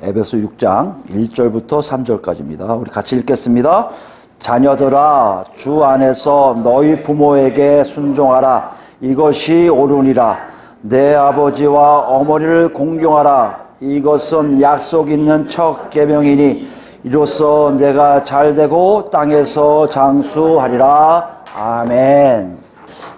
에베소 6장 1절부터 3절까지입니다. 우리 같이 읽겠습니다. 자녀들아, 주 안에서 너희 부모에게 순종하라. 이것이 옳으니라. 내 아버지와 어머니를 공경하라. 이것은 약속 있는 첫 계명이니 이로써 내가 잘되고 땅에서 장수하리라. 아멘.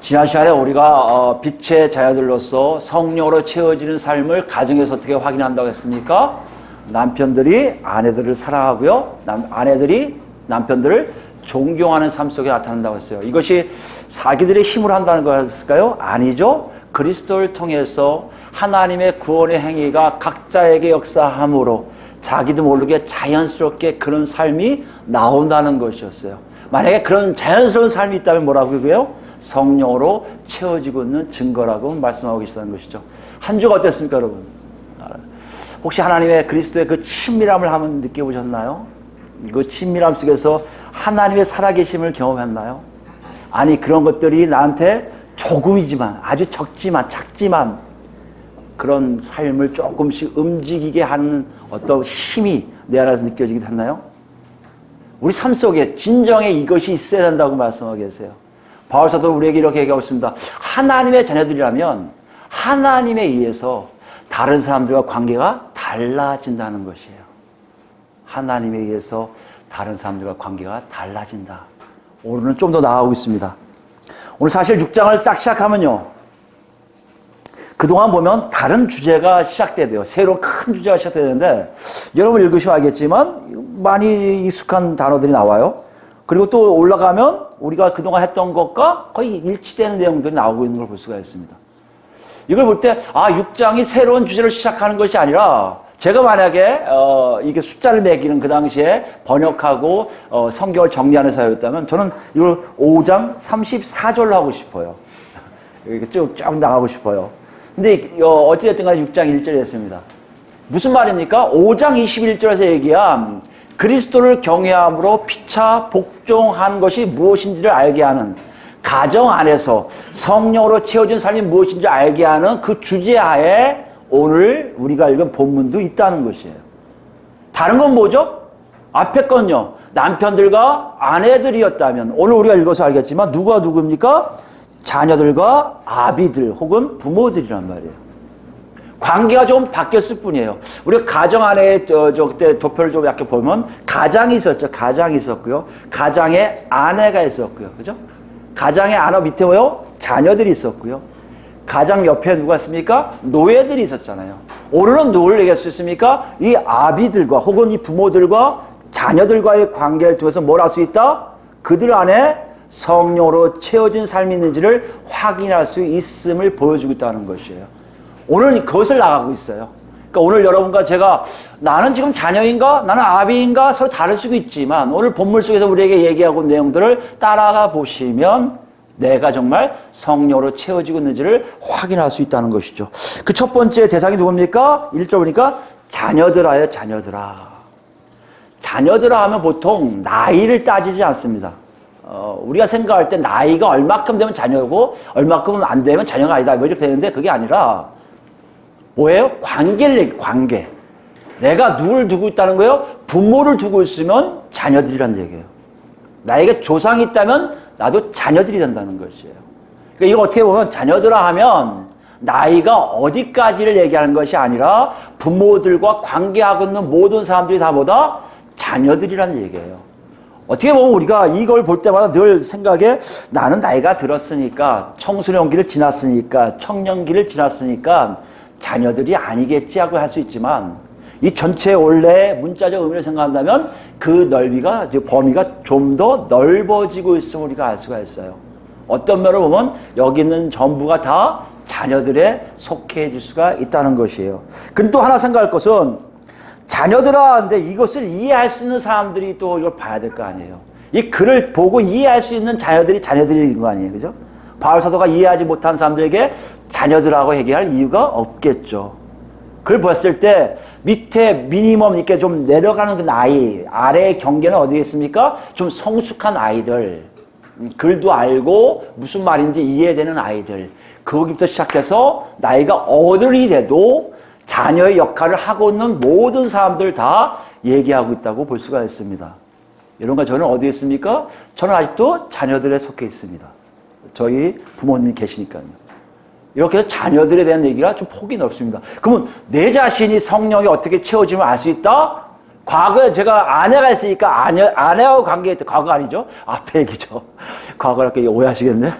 지난 시간에 우리가 빛의 자녀들로서 성령으로 채워지는 삶을 가정에서 어떻게 확인한다고 했습니까? 남편들이 아내들을 사랑하고요, 아내들이 남편들을 존경하는 삶 속에 나타난다고 했어요. 이것이 자기들의 힘으로 한다는 것일까요? 아니죠. 그리스도를 통해서 하나님의 구원의 행위가 각자에게 역사함으로 자기도 모르게 자연스럽게 그런 삶이 나온다는 것이었어요. 만약에 그런 자연스러운 삶이 있다면 뭐라고 그러고요? 성령으로 채워지고 있는 증거라고 말씀하고 계시다는 것이죠. 한 주가 어땠습니까, 여러분? 혹시 하나님의 그리스도의 그 친밀함을 한번 느껴보셨나요? 그 친밀함 속에서 하나님의 살아계심을 경험했나요? 아니, 그런 것들이 나한테 조금이지만, 아주 작지만 그런 삶을 조금씩 움직이게 하는 어떤 힘이 내 안에서 느껴지기도 했나요? 우리 삶 속에 진정의 이것이 있어야 된다고 말씀하고 계세요. 바울 사도는 우리에게 이렇게 얘기하고 있습니다. 하나님의 자녀들이라면 하나님에 의해서 다른 사람들과 관계가 달라진다는 것이에요. 하나님에 의해서 다른 사람들과 관계가 달라진다. 오늘은 좀 더 나아가고 있습니다. 오늘 사실 6장을 딱 시작하면요, 그동안 보면 다른 주제가 시작돼야 돼요. 새로운 큰 주제가 시작되는데, 여러분 읽으시면 알겠지만 많이 익숙한 단어들이 나와요. 그리고 또 올라가면 우리가 그동안 했던 것과 거의 일치되는 내용들이 나오고 있는 걸 볼 수가 있습니다. 이걸 볼 때 6장이 새로운 주제를 시작하는 것이 아니라, 제가 만약에 이게 숫자를 매기는 그 당시에 번역하고 성경을 정리하는 사역이었다면 저는 이걸 5장 34절로 하고 싶어요. 이렇게 쭉 나가고 싶어요. 근데 어찌됐든 간에 6장 1절에 했습니다. 무슨 말입니까? 5장 21절에서 얘기한 그리스도를 경외함으로 피차 복종한 것이 무엇인지를 알게 하는, 가정 안에서 성령으로 채워진 삶이 무엇인지 알게 하는 그 주제하에 오늘 우리가 읽은 본문도 있다는 것이에요. 다른 건 뭐죠? 앞에 건요, 남편들과 아내들이었다면, 오늘 우리가 읽어서 알겠지만 누가 누굽니까? 자녀들과 아비들 혹은 부모들이란 말이에요. 관계가 좀 바뀌었을 뿐이에요. 우리가 가정 안에 그때 도표를 좀 약간 보면 가장이 있었죠. 가장이 있었고요. 가장에 아내가 있었고요. 그죠? 가장의 아내 밑에 뭐요? 자녀들이 있었고요. 가장 옆에 누가 있습니까? 노예들이 있었잖아요. 오늘은 누구를 얘기할 수 있습니까? 이 아비들과 혹은 이 부모들과 자녀들과의 관계를 통해서 뭘 할 수 있다? 그들 안에 성령으로 채워진 삶이 있는지를 확인할 수 있음을 보여주고 있다는 것이에요. 오늘 그것을 나가고 있어요. 그러니까 오늘 여러분과 제가 나는 지금 자녀인가? 나는 아비인가? 서로 다를 수도 있지만 오늘 본문 속에서 우리에게 얘기하고 있는 내용들을 따라가 보시면 내가 정말 성령으로 채워지고 있는지를 확인할 수 있다는 것이죠. 그 첫 번째 대상이 누굽니까? 1절 보니까 자녀들아요, 자녀들아. 자녀들아 하면 보통 나이를 따지지 않습니다. 우리가 생각할 때 나이가 얼마큼 되면 자녀고 얼마큼은 안 되면 자녀가 아니다, 뭐 이렇게 되는데 그게 아니라 뭐예요? 관계를 얘기해, 관계. 내가 누굴 두고 있다는 거예요? 부모를 두고 있으면 자녀들이란 얘기예요. 나에게 조상이 있다면 나도 자녀들이 된다는 것이에요. 그러니까 이거 어떻게 보면 자녀들아 하면 나이가 어디까지를 얘기하는 것이 아니라 부모들과 관계하고 있는 모든 사람들이 다 뭐다? 자녀들이란 얘기예요. 어떻게 보면 우리가 이걸 볼 때마다 늘 생각에 나는 나이가 들었으니까, 청소년기를 지났으니까, 청년기를 지났으니까 자녀들이 아니겠지 하고 할 수 있지만 이 전체 원래 문자적 의미를 생각한다면 그 넓이가, 범위가 좀 더 넓어지고 있음을 우리가 알 수가 있어요. 어떤 면을 보면 여기 있는 전부가 다 자녀들에 속해질 수가 있다는 것이에요. 근데 또 하나 생각할 것은 자녀들아, 근데 이것을 이해할 수 있는 사람들이 또 이걸 봐야 될 거 아니에요. 이 글을 보고 이해할 수 있는 자녀들인 거 아니에요. 그죠? 바울 사도가 이해하지 못한 사람들에게 자녀들하고 얘기할 이유가 없겠죠. 그걸 봤을 때 밑에 미니멈 이렇게 좀 내려가는 그 나이, 아래의 경계는 어디에 있습니까? 좀 성숙한 아이들, 글도 알고 무슨 말인지 이해되는 아이들, 거기부터 시작해서 나이가 어른이 돼도 자녀의 역할을 하고 있는 모든 사람들 다 얘기하고 있다고 볼 수가 있습니다. 여러분과 저는 어디에 있습니까? 저는 아직도 자녀들에 속해 있습니다. 저희 부모님 계시니까요. 이렇게 해서 자녀들에 대한 얘기가 좀 폭이 넓습니다. 그러면 내 자신이 성령이 어떻게 채워지면 알 수 있다? 과거에 제가 아내가 있으니까 아내하고 관계했던, 과거 아니죠? 앞에 얘기죠. 과거랄까 오해하시겠네?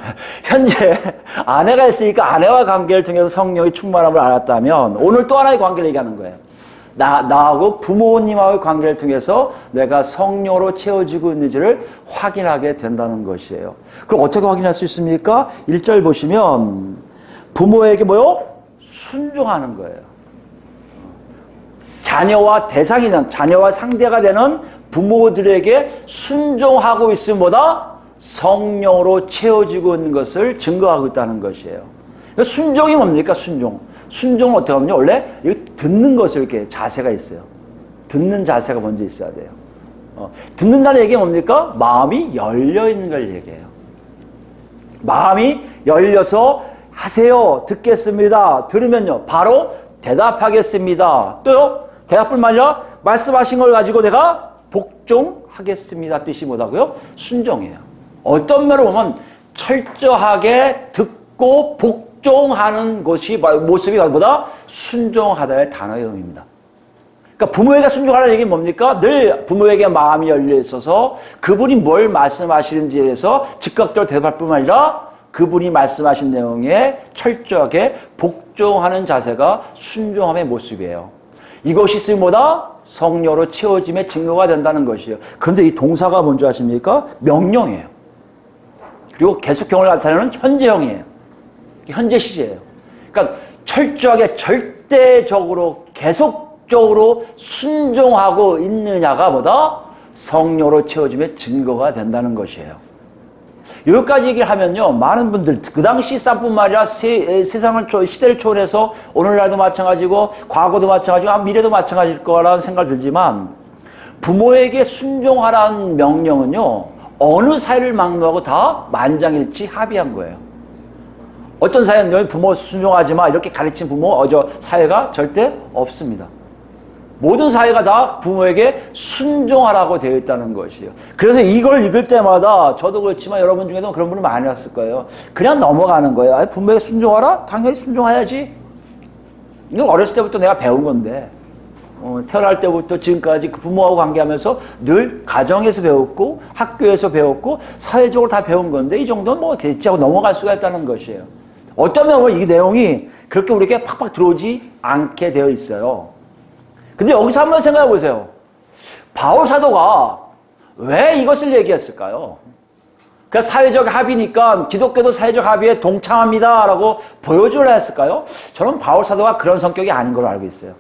현재 아내가 있으니까 아내와 관계를 통해서 성령의 충만함을 알았다면 오늘 또 하나의 관계를 얘기하는 거예요. 나하고 부모님하고의 관계를 통해서 내가 성령으로 채워지고 있는지를 확인하게 된다는 것이에요. 그럼 어떻게 확인할 수 있습니까? 1절 보시면 부모에게 뭐요? 순종하는 거예요. 자녀와 대상이는, 자녀와 상대가 되는 부모들에게 순종하고 있음보다 성령으로 채워지고 있는 것을 증거하고 있다는 것이에요. 순종이 뭡니까? 순종은 어떻게 하면요? 원래 듣는 것을 이렇게 자세가 있어요. 듣는 자세가 먼저 있어야 돼요. 듣는다는 얘기가 뭡니까? 마음이 열려 있는 걸 얘기해요. 마음이 열려서 하세요. 듣겠습니다. 들으면요. 바로 대답하겠습니다. 또요. 대답뿐만 아니라 말씀하신 걸 가지고 내가 복종하겠습니다. 뜻이 뭐라고요? 순종이에요. 어떤 면으로 보면 철저하게 듣고 복종하는 것이 모습이 뭐다? 순종하다의 단어의 의미입니다. 그러니까 부모에게 순종하라는 얘기는 뭡니까? 늘 부모에게 마음이 열려 있어서 그분이 뭘 말씀하시는지에 대해서 즉각적으로 대답할 뿐만 아니라 그분이 말씀하신 내용에 철저하게 복종하는 자세가 순종함의 모습이에요. 이것이 있으면 뭐다? 성령으로 채워짐의 증거가 된다는 것이에요. 그런데 이 동사가 뭔지 아십니까? 명령이에요. 그리고 계속형을 나타내는 현재형이에요. 현재 시제예요. 그러니까 철저하게 절대적으로 계속적으로 순종하고 있느냐가 뭐다? 성령으로 채워짐의 증거가 된다는 것이에요. 여기까지 얘기를 하면요, 많은 분들, 그 당시 쌈뿐만 아니라 세상을, 시대를 초월해서 오늘날도 마찬가지고, 과거도 마찬가지고, 미래도 마찬가지일 거라는 생각이 들지만, 부모에게 순종하라는 명령은요, 어느 사회를 막론하고 다 만장일치 합의한 거예요. 어떤 사회는 부모 순종하지 마, 이렇게 가르친 사회가 절대 없습니다. 모든 사회가 다 부모에게 순종하라고 되어 있다는 것이에요. 그래서 이걸 읽을 때마다 저도 그렇지만 여러분 중에도 그런 분이 많이 왔을 거예요. 그냥 넘어가는 거예요. 아니, 부모에게 순종하라? 당연히 순종해야지. 이거 어렸을 때부터 내가 배운 건데 태어날 때부터 지금까지 그 부모하고 관계하면서 늘 가정에서 배웠고 학교에서 배웠고 사회적으로 다 배운 건데 이 정도는 뭐 됐지 하고 넘어갈 수가 있다는 것이에요. 어쩌면 이 내용이 그렇게 우리에게 팍팍 들어오지 않게 되어 있어요. 근데 여기서 한번 생각해 보세요. 바울 사도가 왜 이것을 얘기했을까요? 그러니까 사회적 합의니까 기독교도 사회적 합의에 동참합니다 라고 보여주려 했을까요? 저는 바울 사도가 그런 성격이 아닌 걸로 알고 있어요.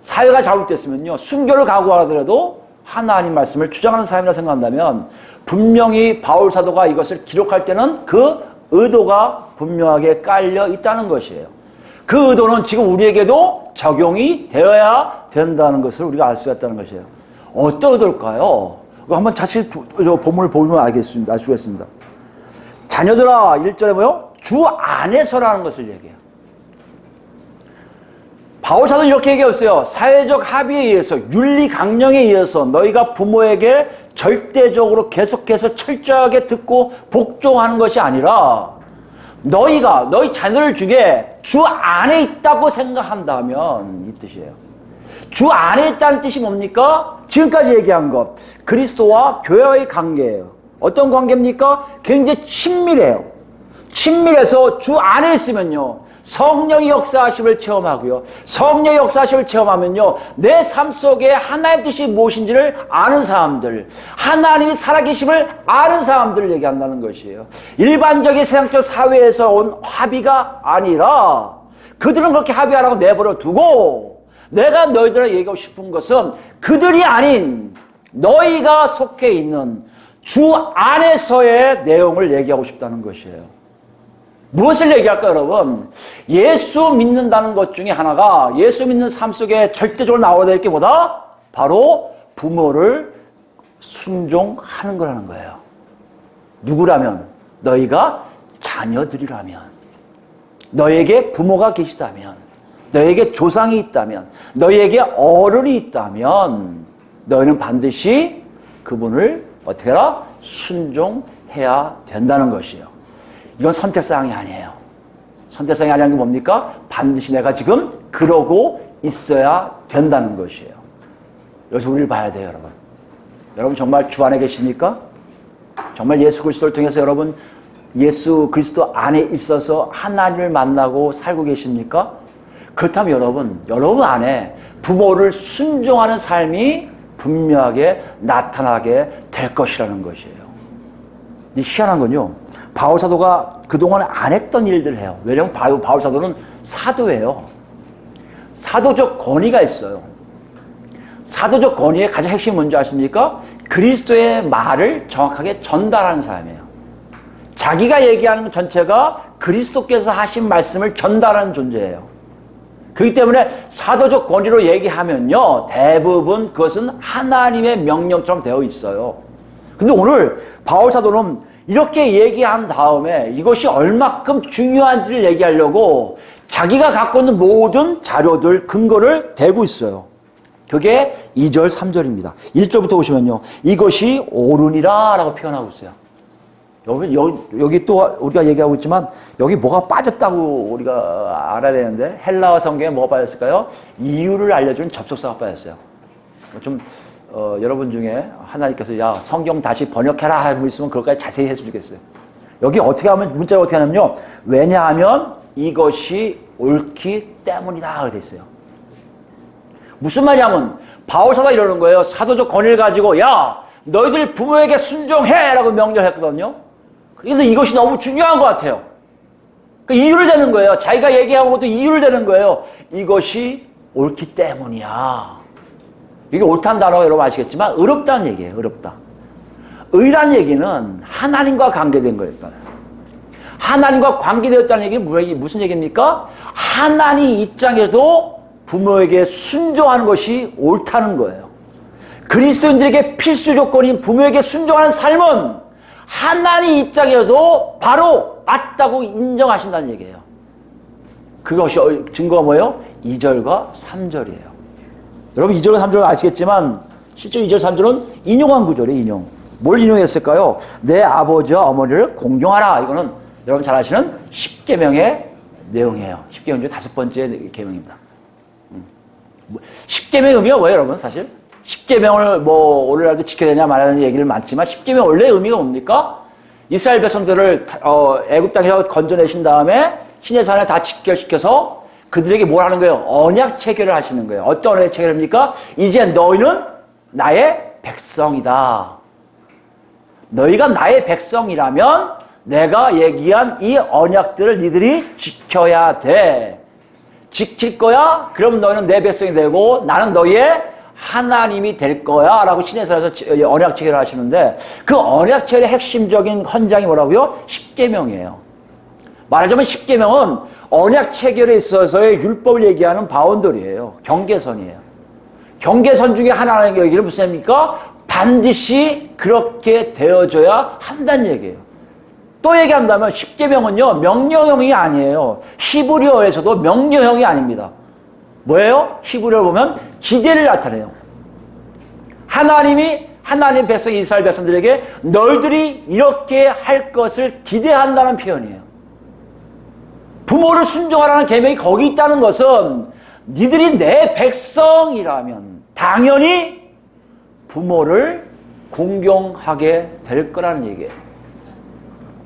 사회가 잘못됐으면요, 순교를 각오하더라도 하나님 말씀을 주장하는 사람이라 생각한다면 분명히 바울 사도가 이것을 기록할 때는 그 의도가 분명하게 깔려 있다는 것이에요. 그 의도는 지금 우리에게도 적용이 되어야 된다는 것을 우리가 알 수가 있다는 것이에요. 어떤 의도일까요? 한번 자칫 본문을 보면 알 수가 있습니다. 자녀들아, 1절에 뭐요? 주 안에서라는 것을 얘기해요. 바울 사도는 이렇게 얘기했어요. 사회적 합의에 의해서, 윤리 강령에 의해서 너희가 부모에게 절대적으로 계속해서 철저하게 듣고 복종하는 것이 아니라 너희가 너희 자녀들 중에 주 안에 있다고 생각한다면 이 뜻이에요. 주 안에 있다는 뜻이 뭡니까? 지금까지 얘기한 것, 그리스도와 교회와의 관계예요. 어떤 관계입니까? 굉장히 친밀해요. 친밀해서 주 안에 있으면요, 성령의 역사하심을 체험하고요, 성령의 역사하심을 체험하면요, 내 삶 속에 하나님의 뜻이 무엇인지를 아는 사람들, 하나님이 살아계심을 아는 사람들을 얘기한다는 것이에요. 일반적인 세상적 사회에서 온 합의가 아니라 그들은 그렇게 합의하라고 내버려 두고, 내가 너희들에게 얘기하고 싶은 것은 그들이 아닌 너희가 속해 있는 주 안에서의 내용을 얘기하고 싶다는 것이에요. 무엇을 얘기할까요, 여러분? 예수 믿는다는 것 중에 하나가, 예수 믿는 삶 속에 절대적으로 나와야 될 게 뭐다? 바로 부모를 순종하는 거라는 거예요. 누구라면? 너희가 자녀들이라면, 너에게 부모가 계시다면, 너에게 조상이 있다면, 너희에게 어른이 있다면 너희는 반드시 그분을 어떻게 해라? 순종해야 된다는 것이에요. 이건 선택사항이 아니에요. 선택사항이 아니라는 게 뭡니까? 반드시 내가 지금 그러고 있어야 된다는 것이에요. 여기서 우리를 봐야 돼요, 여러분. 여러분 정말 주 안에 계십니까? 정말 예수 그리스도를 통해서 여러분 예수 그리스도 안에 있어서 하나님을 만나고 살고 계십니까? 그렇다면 여러분 안에 부모를 순종하는 삶이 분명하게 나타나게 될 것이라는 것이에요. 이 희한한 건요, 바울 사도가 그동안 안 했던 일들을 해요. 왜냐하면 바울 사도는 사도예요. 사도적 권위가 있어요. 사도적 권위의 가장 핵심이 뭔지 아십니까? 그리스도의 말을 정확하게 전달하는 사람이에요. 자기가 얘기하는 것 전체가 그리스도께서 하신 말씀을 전달하는 존재예요. 그렇기 때문에 사도적 권위로 얘기하면요, 대부분 그것은 하나님의 명령처럼 되어 있어요. 근데 오늘 바울 사도는 이렇게 얘기한 다음에 이것이 얼마큼 중요한지를 얘기하려고 자기가 갖고 있는 모든 자료들, 근거를 대고 있어요. 그게 2절, 3절입니다. 1절부터 보시면요, 이것이 옳으니라 라고 표현하고 있어요. 여기 또 우리가 얘기하고 있지만 여기 뭐가 빠졌다고 우리가 알아야 되는데, 헬라어 성경에 뭐가 빠졌을까요? 이유를 알려주는 접속사가 빠졌어요. 좀 여러분 중에 하나님께서 야 성경 다시 번역해라 하고 있으면 그것까지 자세히 했으면 좋겠어요. 여기 어떻게 하면, 문자가 어떻게 하냐면요, 왜냐하면 이것이 옳기 때문이다 돼 있어요. 무슨 말이냐면 바울 사도가 이러는 거예요. 사도적 권위를 가지고 야 너희들 부모에게 순종해 라고 명령했거든요. 그런데 이것이 너무 중요한 것 같아요. 그러니까 이유를 대는 거예요. 자기가 얘기한 것도 이유를 대는 거예요. 이것이 옳기 때문이야. 이게 옳다는 단어가 여러분 아시겠지만 의롭다는 얘기예요. 의롭다. 의라는 얘기는 하나님과 관계된 거예요. 하나님과 관계되었다는 얘기는 무슨 얘기입니까? 하나님 입장에도 부모에게 순종하는 것이 옳다는 거예요. 그리스도인들에게 필수 조건인 부모에게 순종하는 삶은 하나님 입장에서도 바로 맞다고 인정하신다는 얘기예요. 그것이 증거가 뭐예요? 2절과 3절이에요. 여러분 2절과 3절은 아시겠지만 실제 2절, 3절은 인용한 구절이에요. 인용. 뭘 인용했을까요? 내 아버지와 어머니를 공경하라. 이거는 여러분 잘 아시는 십계명의 내용이에요. 십계명 중 5번째 계명입니다. 십계명의 의미가 뭐예요, 여러분? 사실 십계명을 뭐 오늘날도 지켜야 되냐 말하는 얘기를 많지만 십계명 원래 의미가 뭡니까? 이스라엘 백성들을 애굽 땅에서 건져내신 다음에 시내산에 다 직결시켜서 그들에게 뭘 하는 거예요? 언약 체결을 하시는 거예요. 어떤 언약 체결입니까? 이제 너희는 나의 백성이다. 너희가 나의 백성이라면 내가 얘기한 이 언약들을 니들이 지켜야 돼. 지킬 거야? 그럼 너희는 내 백성이 되고 나는 너희의 하나님이 될 거야 라고 시내산에서 언약 체결을 하시는데, 그 언약 체결의 핵심적인 헌장이 뭐라고요? 십계명이에요. 말하자면 십계명은 언약 체결에 있어서의 율법을 얘기하는 바운더리예요. 경계선이에요. 경계선 중에 하나라는 얘기는 무슨 얘기입니까? 반드시 그렇게 되어져야 한다는 얘기예요. 또 얘기한다면 십계명은요, 명령형이 아니에요. 히브리어에서도 명령형이 아닙니다. 뭐예요? 히브리어를 보면 기대를 나타내요. 하나님이 하나님 백성 이스라엘 백성들에게 너희들이 이렇게 할 것을 기대한다는 표현이에요. 부모를 순종하라는 계명이 거기 있다는 것은 니들이 내 백성이라면 당연히 부모를 공경하게 될 거라는 얘기예요.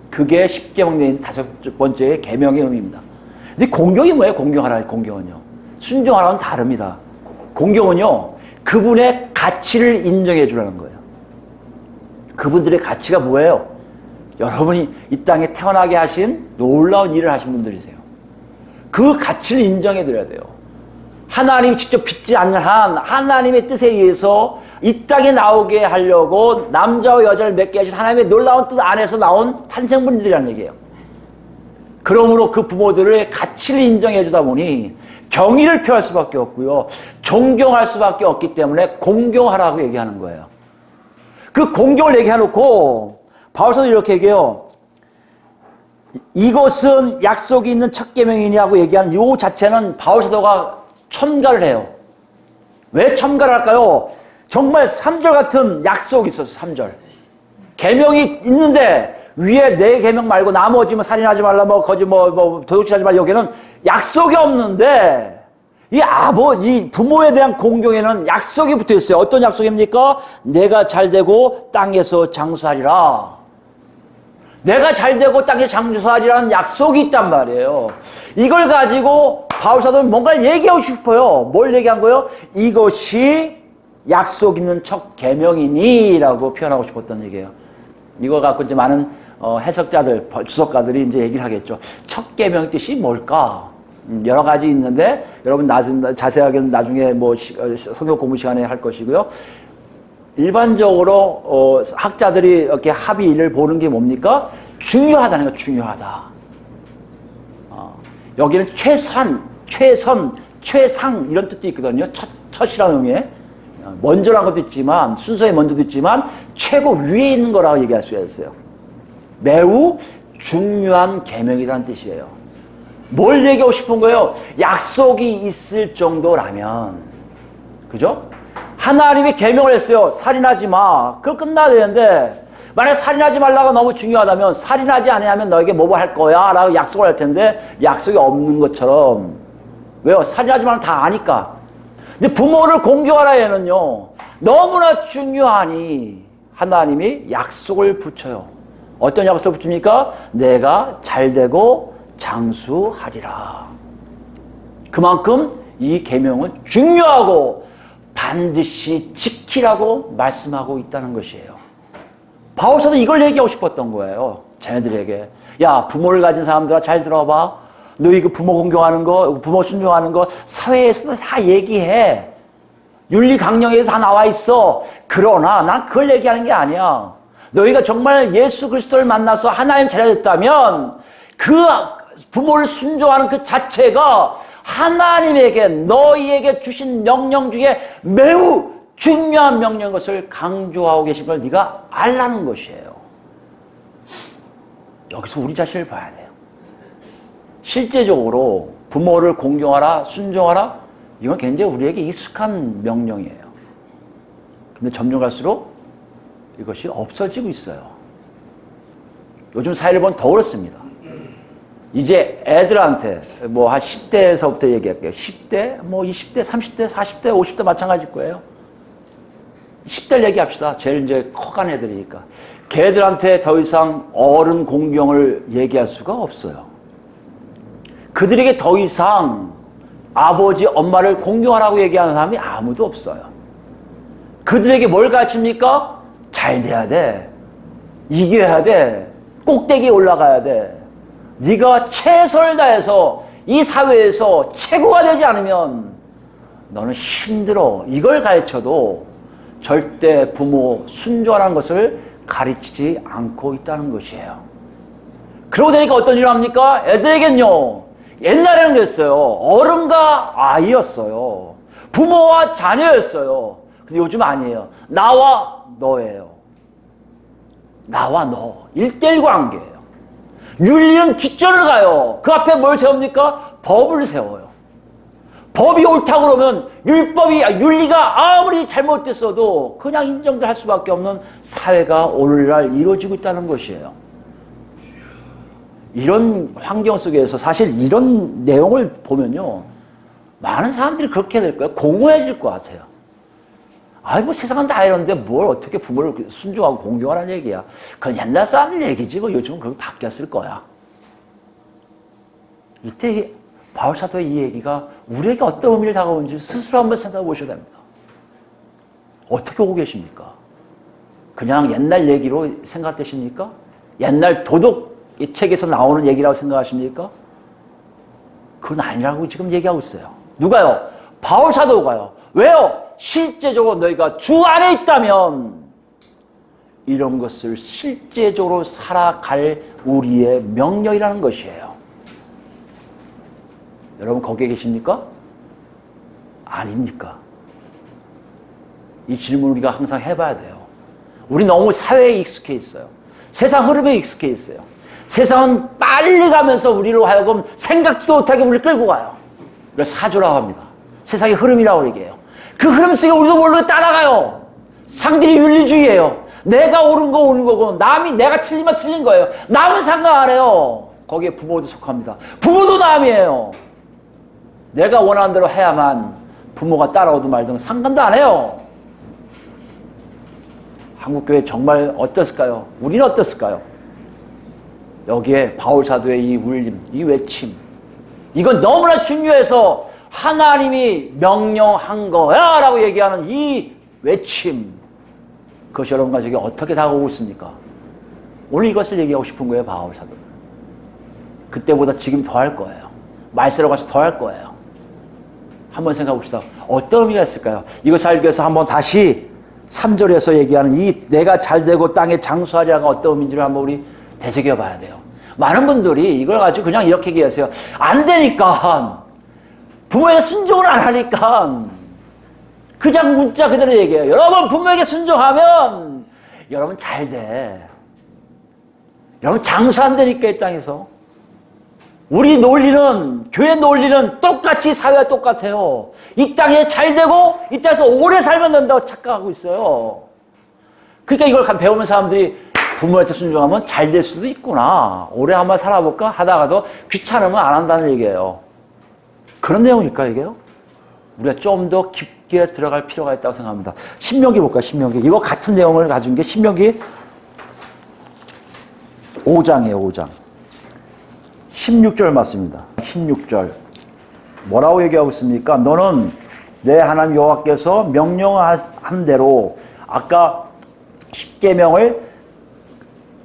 그게 십계명 내인 5번째 계명의 의미입니다. 근데 공경이 뭐예요? 공경하라, 공경은요. 순종하라는 다릅니다. 공경은요, 그분의 가치를 인정해 주라는 거예요. 그분들의 가치가 뭐예요? 여러분이 이 땅에 태어나게 하신 놀라운 일을 하신 분들이세요. 그 가치를 인정해 드려야 돼요. 하나님이 직접 빚지 않는 한 하나님의 뜻에 의해서 이 땅에 나오게 하려고 남자와 여자를 맺게 하신 하나님의 놀라운 뜻 안에서 나온 탄생분들이라는 얘기예요. 그러므로 그 부모들의 가치를 인정해 주다 보니 경의를 표할 수밖에 없고요, 존경할 수밖에 없기 때문에 공경하라고 얘기하는 거예요. 그 공경을 얘기해놓고 바울서도 이렇게 얘기해요. 이것은 약속이 있는 첫 계명이냐고 얘기하는 이 자체는 바울 사도가 첨가를 해요. 왜 첨가를 할까요? 정말 3절 같은 약속이 있었어요. 3절. 계명이 있는데 위에 네 계명 말고 나머지 뭐 살인하지 말라, 뭐 거짓, 뭐 도둑질하지 말라, 여기는 약속이 없는데 이 부모에 대한 공경에는 약속이 붙어 있어요. 어떤 약속입니까? 내가 잘되고 땅에서 장수하리라. 내가 잘되고 땅에서 장수하리라는 약속이 있단 말이에요. 이걸 가지고 바울 사도는 뭔가를 얘기하고 싶어요. 뭘 얘기한 거예요? 이것이 약속 있는 첫 계명이니라고 표현하고 싶었던 얘기예요. 이거 갖고 이제 많은 해석자들, 주석가들이 이제 얘기를 하겠죠. 첫 계명의 뜻이 뭘까? 여러 가지 있는데 여러분 자세하게는 나중에 성경 공부 시간에 할 것이고요. 일반적으로 학자들이 이렇게 합의를 보는 게 뭡니까? 중요하다는 거, 중요하다. 여기는 최선, 최상 이런 뜻도 있거든요. 첫이라는 의미에 먼저라는 것도 있지만 순서에 먼저도 있지만 최고 위에 있는 거라고 얘기할 수가 있어요. 매우 중요한 계명이라는 뜻이에요. 뭘 얘기하고 싶은 거예요? 약속이 있을 정도라면, 그죠? 하나님이 계명을 했어요. 살인하지 마. 그럼 끝나야 되는데 만약 살인하지 말라고 너무 중요하다면 살인하지 않으면 너에게 뭐 할 거야 라고 약속을 할 텐데 약속이 없는 것처럼. 왜요? 살인하지 말면 다 아니까. 근데 부모를 공경하라 얘는요 너무나 중요하니 하나님이 약속을 붙여요. 어떤 약속을 붙입니까? 내가 잘되고 장수하리라. 그만큼 이 계명은 중요하고 반드시 지키라고 말씀하고 있다는 것이에요. 바울 사도 이걸 얘기하고 싶었던 거예요. 자녀들에게. 야, 부모를 가진 사람들아 잘 들어봐. 너희 그 부모 공경하는 거, 부모 순종하는 거 사회에서도 다 얘기해. 윤리 강령에서 다 나와 있어. 그러나 난 그걸 얘기하는 게 아니야. 너희가 정말 예수 그리스도를 만나서 하나님 자녀가 됐다면 그 부모를 순종하는 그 자체가 하나님에게 너희에게 주신 명령 중에 매우 중요한 명령인 것을 강조하고 계신 걸 네가 알라는 것이에요. 여기서 우리 자신을 봐야 돼요. 실제적으로 부모를 공경하라, 순종하라, 이건 굉장히 우리에게 익숙한 명령이에요. 근데 점점 갈수록 이것이 없어지고 있어요. 요즘 사회를 보면 더 그렇습니다. 이제 애들한테 뭐 한 10대에서부터 얘기할게요. 10대, 뭐 20대, 30대, 40대, 50대 마찬가지일 거예요. 10대를 얘기합시다. 제일 이제 커간 애들이니까. 걔들한테 더 이상 어른 공경을 얘기할 수가 없어요. 그들에게 더 이상 아버지, 엄마를 공경하라고 얘기하는 사람이 아무도 없어요. 그들에게 뭘 가르칩니까? 잘 돼야 돼. 이겨야 돼. 꼭대기에 올라가야 돼. 네가 최선을 다해서 이 사회에서 최고가 되지 않으면 너는 힘들어. 이걸 가르쳐도 절대 부모 순종하라는 것을 가르치지 않고 있다는 것이에요. 그러고 보니까 어떤 일을 합니까? 애들에겐요. 옛날에는 그랬어요. 어른과 아이였어요. 부모와 자녀였어요. 근데 요즘 아니에요. 나와 너예요. 나와 너. 1:1 관계예요. 윤리는 뒷전을 가요. 그 앞에 뭘 세웁니까? 법을 세워요. 법이 옳다고 그러면 윤리가 아무리 잘못됐어도 그냥 인정할 수밖에 없는 사회가 오늘날 이루어지고 있다는 것이에요. 이런 환경 속에서 사실 이런 내용을 보면요. 많은 사람들이 그렇게 될 거예요. 공허해질 것 같아요. 뭐 세상은 다 이런데 뭘 어떻게 부모를 순종하고 공경하라는 얘기야. 그건 옛날 사람들 얘기지. 요즘은 그거 바뀌었을 거야. 이때 바울 사도의 이 얘기가 우리에게 어떤 의미를 다가오는지 스스로 한번 생각해 보셔야 됩니다. 어떻게 오고 계십니까? 그냥 옛날 얘기로 생각되십니까? 옛날 도덕 책에서 나오는 얘기라고 생각하십니까? 그건 아니라고 지금 얘기하고 있어요. 누가요? 바울 사도가요. 왜요? 실제적으로 너희가 주 안에 있다면 이런 것을 실제적으로 살아갈 우리의 명령이라는 것이에요. 여러분 거기에 계십니까? 아닙니까? 이 질문 우리가 항상 해봐야 돼요. 우리 너무 사회에 익숙해 있어요. 세상 흐름에 익숙해 있어요. 세상은 빨리 가면서 우리로 하여금 생각지도 못하게 우리를 끌고 가요. 이걸 사조라고 합니다. 세상의 흐름이라고 얘기해요. 그 흐름 속에 우리도 모르게 따라가요. 상대의 윤리주의예요. 내가 옳은 거 옳은 거고 남이 내가 틀리면 틀린 거예요. 남은 상관 안 해요. 거기에 부모도 속합니다. 부모도 남이에요. 내가 원하는 대로 해야만 부모가 따라오든 말든 상관도 안 해요. 한국교회 정말 어떻을까요? 우리는 어떻을까요? 여기에 바울사도의 이 울림, 이 외침, 이건 너무나 중요해서 하나님이 명령한 거야 라고 얘기하는 이 외침, 그것이 여러분 가족에 어떻게 다가오고 있습니까? 오늘 이것을 얘기하고 싶은 거예요. 바울사도는 그때보다 지금 더 할 거예요. 말세로 가서 더 할 거예요. 한번 생각해 봅시다. 어떤 의미가 있을까요? 이것을 알기 위해서 한번 다시 3절에서 얘기하는 이 내가 잘되고 땅에 장수하리라가 어떤 의미인지를 한번 우리 되새겨 봐야 돼요. 많은 분들이 이걸 가지고 그냥 이렇게 얘기하세요. 안 되니까, 부모에게 순종을 안 하니까, 그냥 문자 그대로 얘기해요. 여러분 부모에게 순종하면 여러분 잘 돼. 여러분 장수한다니까 이 땅에서. 우리 논리는, 교회 논리는 똑같이 사회와 똑같아요. 이 땅에 잘 되고 이 땅에서 오래 살면 된다고 착각하고 있어요. 그러니까 이걸 배우는 사람들이 부모한테 순종하면 잘 될 수도 있구나. 오래 한번 살아볼까 하다가도 귀찮으면 안 한다는 얘기예요. 그런 내용일까 이게요? 우리가 좀 더 깊게 들어갈 필요가 있다고 생각합니다. 신명기 볼까요? 신명기. 이거 같은 내용을 가진 게 신명기 5장이에요. 5장. 16절 맞습니다. 16절. 뭐라고 얘기하고 있습니까? 너는 내 하나님 여호와께서 명령한 대로 아까 10계명을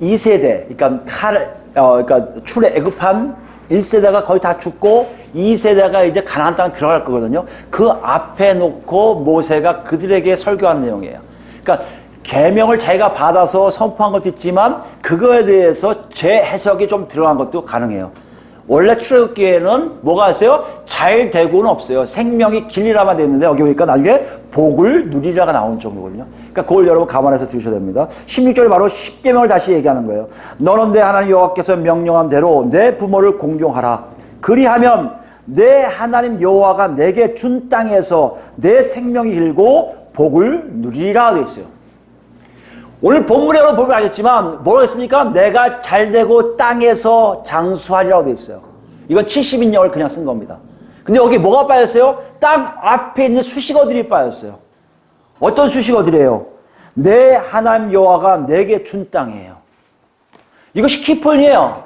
2세대, 그러니까 출애굽한 1세대가 거의 다 죽고 2세대가 이제 가나안 땅 들어갈 거거든요. 그 앞에 놓고 모세가 그들에게 설교한 내용이에요. 그러니까 계명을 자기가 받아서 선포한 것도 있지만 그거에 대해서 재해석이 좀 들어간 것도 가능해요. 원래 출애굽기에는 뭐가 있어요? 잘 되고는 없어요. 생명이 길리라만 되어 있는데 여기 보니까 나중에 복을 누리라가 나오는 정도거든요. 그러니까 그걸 여러분 감안해서 들으셔야 됩니다. 16절에 바로 10계명을 다시 얘기하는 거예요. 너는 내 하나님 여호와께서 명령한 대로 내 부모를 공경하라. 그리하면 내 하나님 여호와가 내게 준 땅에서 내 생명이 길고 복을 누리라 되어 있어요. 오늘 본문에 보면 알겠지만 뭐라고 했습니까? 내가 잘되고 땅에서 장수하리라고 되어 있어요. 이건 70인역을 그냥 쓴 겁니다. 근데 여기 뭐가 빠졌어요? 땅 앞에 있는 수식어들이 빠졌어요. 어떤 수식어들이에요? 내 하나님 여호와가 내게 준 땅이에요. 이것이 키포인트예요.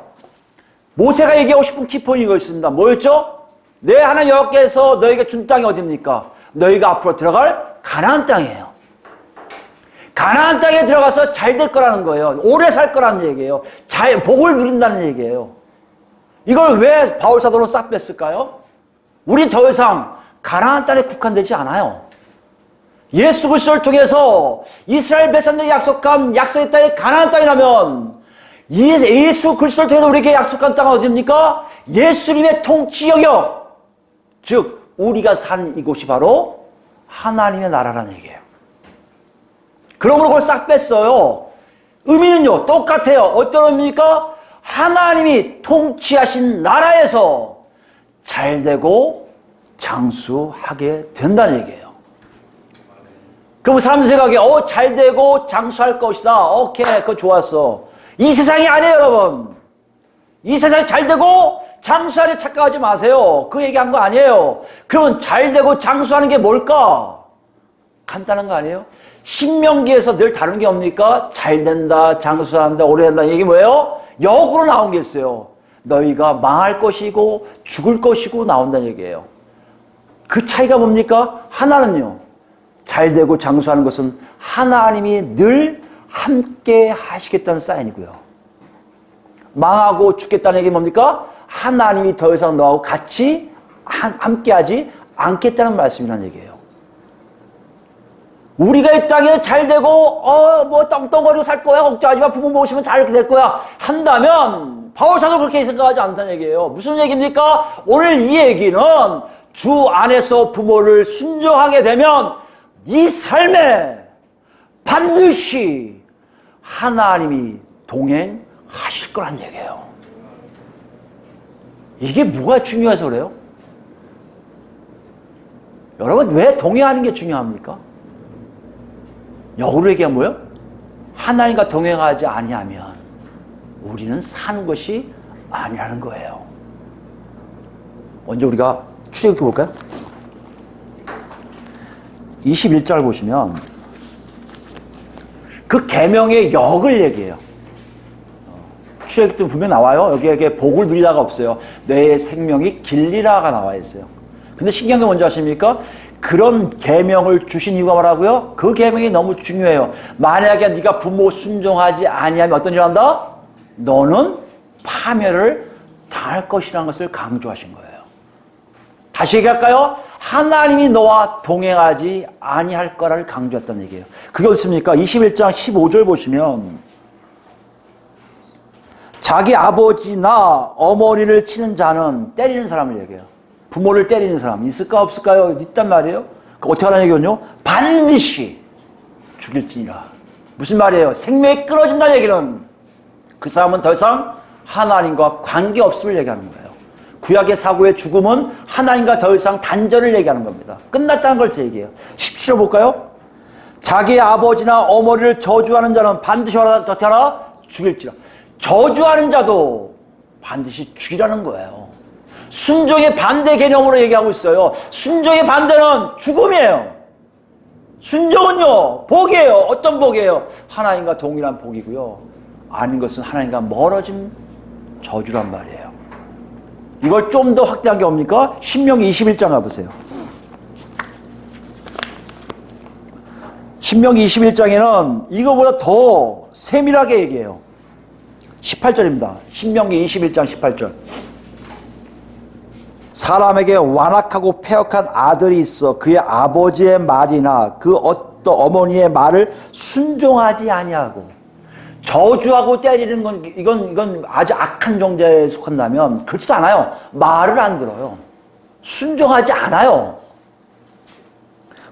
모세가 얘기하고 싶은 키포인트가 있습니다. 뭐였죠? 내 하나님 여호와께서 너에게 준 땅이 어디입니까? 너희가 앞으로 들어갈 가나안 땅이에요. 가나안 땅에 들어가서 잘 될 거라는 거예요. 오래 살 거라는 얘기예요. 복을 누린다는 얘기예요. 이걸 왜 바울 사도는 싹 뺐을까요? 우리 더 이상 가나안 땅에 국한되지 않아요. 예수 그리스도를 통해서 이스라엘 백성들이 약속한 약속의 땅이 가나안 땅이라면 예수 그리스도를 통해서 우리에게 약속한 땅은 어디입니까? 예수님의 통치 영역, 즉 우리가 사는 이곳이 바로 하나님의 나라라는 얘기예요. 그러므로 그걸 싹 뺐어요. 의미는요 똑같아요. 어떤 의미입니까? 하나님이 통치하신 나라에서 잘되고 장수하게 된다는 얘기예요. 그럼 사람들 생각에 잘되고 장수할 것이다. 오케이, 그거 좋았어. 이 세상이 아니에요, 여러분. 이 세상이 잘되고 장수하려 착각하지 마세요. 그 얘기한 거 아니에요. 그러면 잘되고 장수하는 게 뭘까? 간단한 거 아니에요? 신명기에서 늘 다른 게 뭡니까? 잘된다, 장수한다, 오래된다. 얘기 뭐예요? 역으로 나온 게 있어요. 너희가 망할 것이고 죽을 것이고 나온다는 얘기예요. 그 차이가 뭡니까? 하나는요, 잘되고 장수하는 것은 하나님이 늘 함께 하시겠다는 사인이고요. 망하고 죽겠다는 얘기 뭡니까? 하나님이 더 이상 너하고 같이 함께하지 않겠다는 말씀이라는 얘기예요. 우리가 이 땅에 잘되고 뭐 떵떵거리고 살 거야, 걱정하지 마, 부모 모시면 잘 이렇게 될 거야 한다면 바울 사도 그렇게 생각하지 않다는 얘기예요. 무슨 얘기입니까? 오늘 이 얘기는 주 안에서 부모를 순종하게 되면 이 삶에 반드시 하나님이 동행하실 하실 거란 얘기예요. 이게 뭐가 중요해서 그래요? 여러분, 왜 동행하는 게 중요합니까? 역으로 얘기하면 뭐예요? 하나님과 동행하지 아니하면 우리는 사는 것이 아니라는 거예요. 먼저 우리가 출애굽기 볼까요? 21절 보시면 그 계명의 역을 얘기해요. 출애굽기 분명 나와요. 여기에 복을 누리다가 없어요. 내 생명이 길리라가 나와 있어요. 근데 신기한 게 뭔지 아십니까? 그런 계명을 주신 이유가 뭐라고요? 그 계명이 너무 중요해요. 만약에 네가 부모 순종하지 아니하면 어떤 일 한다? 너는 파멸을 당할 것이라는 것을 강조하신 거예요. 다시 얘기할까요? 하나님이 너와 동행하지 아니할 거라를 강조했다는 얘기예요. 그게 어떻습니까? 21장 15절 보시면 자기 아버지나 어머니를 치는 자는 때리는 사람을 얘기해요. 부모를 때리는 사람 있을까 없을까요? 있단 말이에요. 어떻게 하라는 얘기군요? 반드시 죽일지니라. 무슨 말이에요? 생명이 끊어진다는 얘기는 그 사람은 더 이상 하나님과 관계없음을 얘기하는 거예요. 구약의 사고의 죽음은 하나님과 더 이상 단절을 얘기하는 겁니다. 끝났다는 걸 얘기해요. 17절 볼까요? 자기 아버지나 어머니를 저주하는 자는 반드시 어떻게 하라? 죽일지라. 저주하는 자도 반드시 죽이라는 거예요. 순종의 반대 개념으로 얘기하고 있어요. 순종의 반대는 죽음이에요. 순종은요, 복이에요. 어떤 복이에요? 하나님과 동일한 복이고요. 아닌 것은 하나님과 멀어진 저주란 말이에요. 이걸 좀 더 확대한 게 뭡니까? 신명기 21장 가보세요. 신명기 21장에는 이거보다 더 세밀하게 얘기해요. 18절입니다. 신명기 21장 18절. 사람에게 완악하고 패역한 아들이 있어 그의 아버지의 말이나 그 어떤 어머니의 말을 순종하지 아니하고 저주하고 때리는 건 이건 아주 악한 종자에 속한다면 그렇지 않아요. 말을 안 들어요. 순종하지 않아요.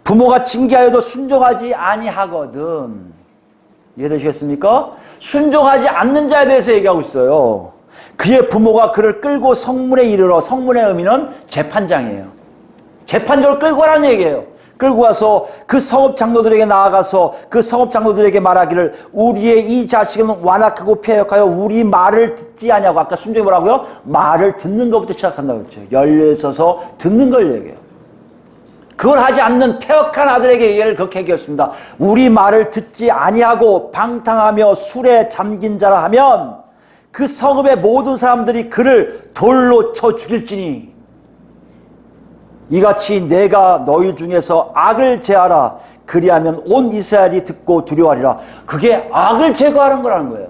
부모가 징계하여도 순종하지 아니하거든. 이해되시겠습니까? 순종하지 않는 자에 대해서 얘기하고 있어요. 그의 부모가 그를 끌고 성문에 이르러, 성문의 의미는 재판장이에요. 재판장을 끌고 가라는 얘기예요. 끌고 가서 그 성읍 장로들에게 나아가서 그 성읍 장로들에게 말하기를 우리의 이 자식은 완악하고 패역하여 우리 말을 듣지 아니하고, 아까 순종이 뭐라고요? 말을 듣는 것부터 시작한다고 했죠. 열려서서 듣는 걸 얘기해요. 그걸 하지 않는 패역한 아들에게 얘기를 그렇게 얘기했습니다. 우리 말을 듣지 아니하고 방탕하며 술에 잠긴 자라 하면 그 성읍의 모든 사람들이 그를 돌로 쳐 죽일지니 이같이 내가 너희 중에서 악을 제하라. 그리하면 온 이스라엘이 듣고 두려워하리라. 그게 악을 제거하는 거라는 거예요.